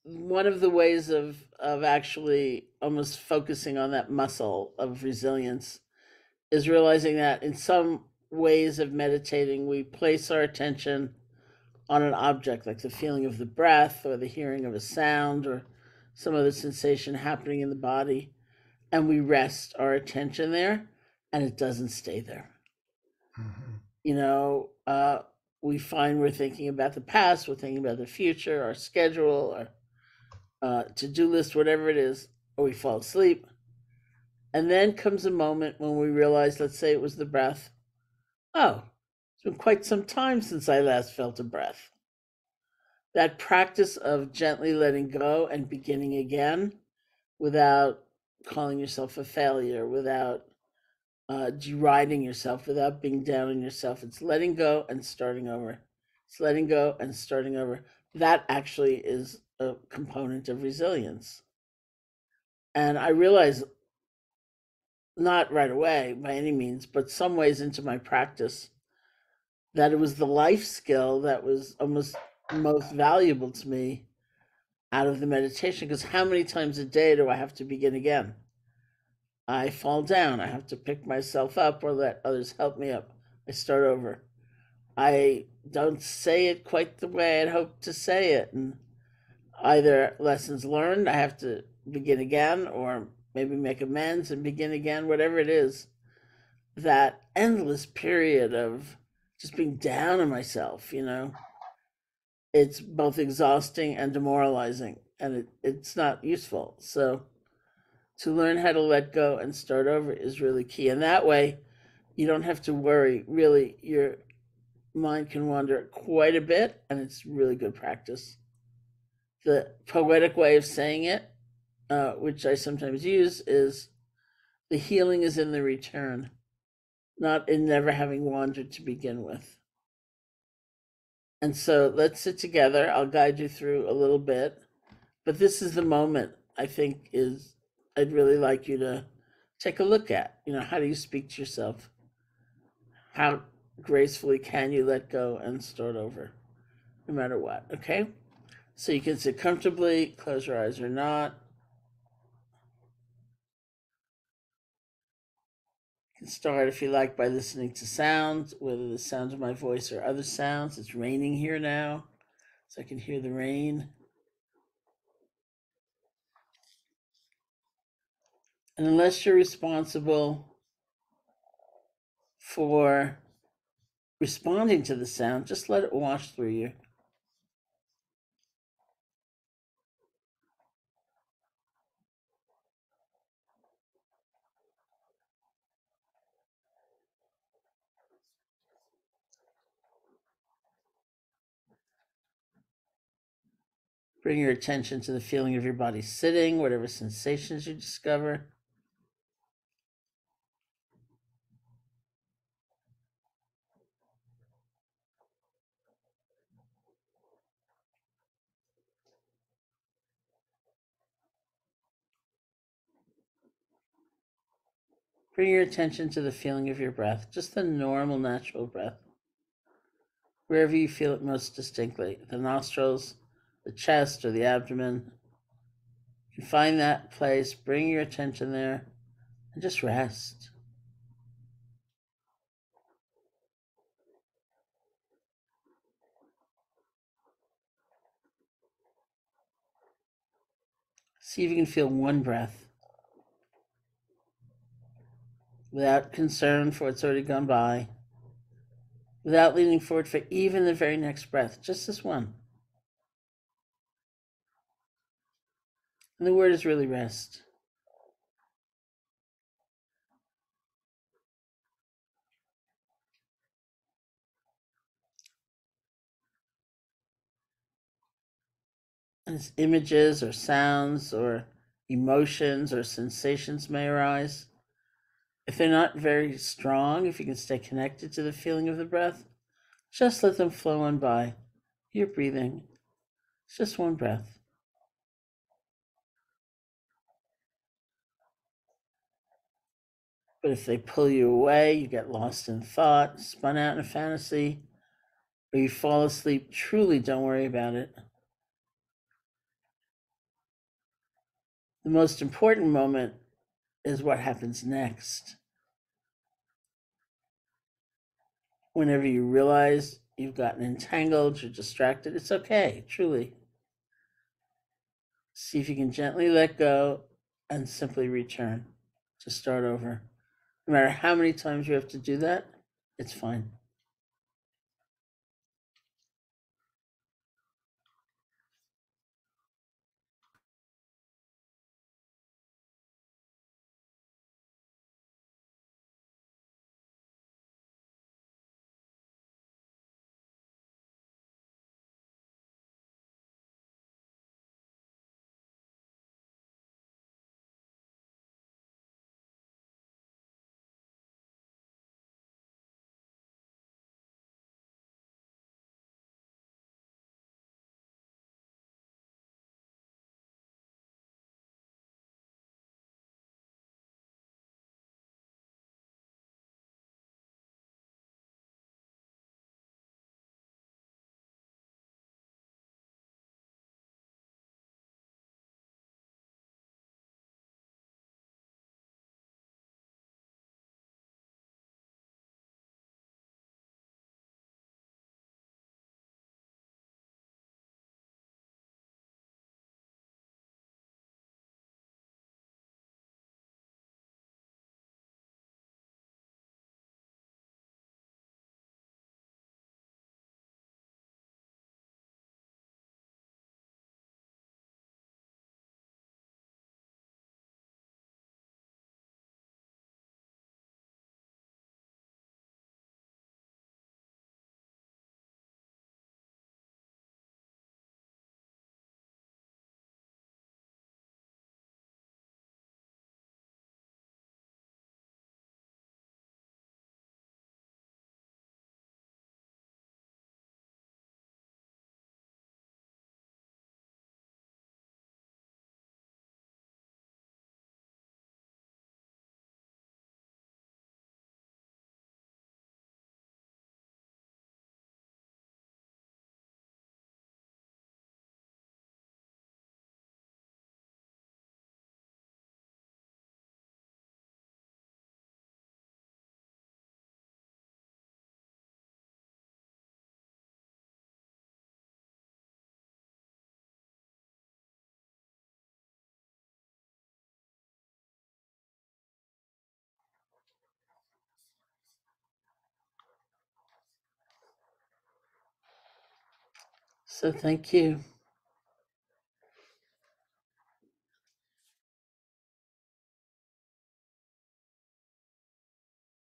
one of the ways of actually almost focusing on that muscle of resilience is realizing that in some ways of meditating, we place our attention on an object, like the feeling of the breath or the hearing of a sound or some other sensation happening in the body, and we rest our attention there, and it doesn't stay there. Mhm. You know, we find we're thinking about the past, we're thinking about the future, our schedule, our to-do list, whatever it is, or we fall asleep. And then comes a moment when we realize, let's say it was the breath. Oh, it's been quite some time since I last felt a breath. That practice of gently letting go and beginning again without calling yourself a failure, without deriding yourself, without being down on yourself. It's letting go and starting over. It's letting go and starting over. That actually is a component of resilience. And I realize, not right away by any means, but some ways into my practice, that it was the life skill that was almost most valuable to me out of the meditation. Because how many times a day do I have to begin again? I fall down. I have to pick myself up or let others help me up. I start over. I don't say it quite the way I'd hoped to say it. And either lessons learned, I have to begin again, or maybe make amends and begin again, whatever it is. That endless period of just being down on myself, it's both exhausting and demoralizing, and it's not useful. So to learn how to let go and start over is really key. And that way, you don't have to worry. Really, your mind can wander quite a bit, and it's really good practice. The poetic way of saying it, which I sometimes use, is the healing is in the return, not in never having wandered to begin with. And so let's sit together. I'll guide you through a little bit. But this is the moment I think is I'd really like you to take a look at. How do you speak to yourself? How gracefully can you let go and start over, no matter what? Okay? So you can sit comfortably, close your eyes or not. You can start, if you like, by listening to sounds, whether the sound of my voice or other sounds. It's raining here now, so I can hear the rain. And unless you're responsible for responding to the sound, just let it wash through you. Bring your attention to the feeling of your body sitting, whatever sensations you discover. Bring your attention to the feeling of your breath, just the normal, natural breath, wherever you feel it most distinctly, the nostrils, the chest, or the abdomen. You can find that place, bring your attention there, and just rest. See if you can feel one breath without concern for what's already gone by, without leaning forward for even the very next breath, just this one. And the word is really rest. As images or sounds or emotions or sensations may arise, if they're not very strong, if you can stay connected to the feeling of the breath, just let them flow on by. You're breathing. It's just one breath. But if they pull you away, you get lost in thought, spun out in a fantasy, or you fall asleep, truly don't worry about it. The most important moment is what happens next. Whenever you realize you've gotten entangled, you're distracted, it's okay, truly. See if you can gently let go and simply return to start over. No matter how many times you have to do that, it's fine. So thank you.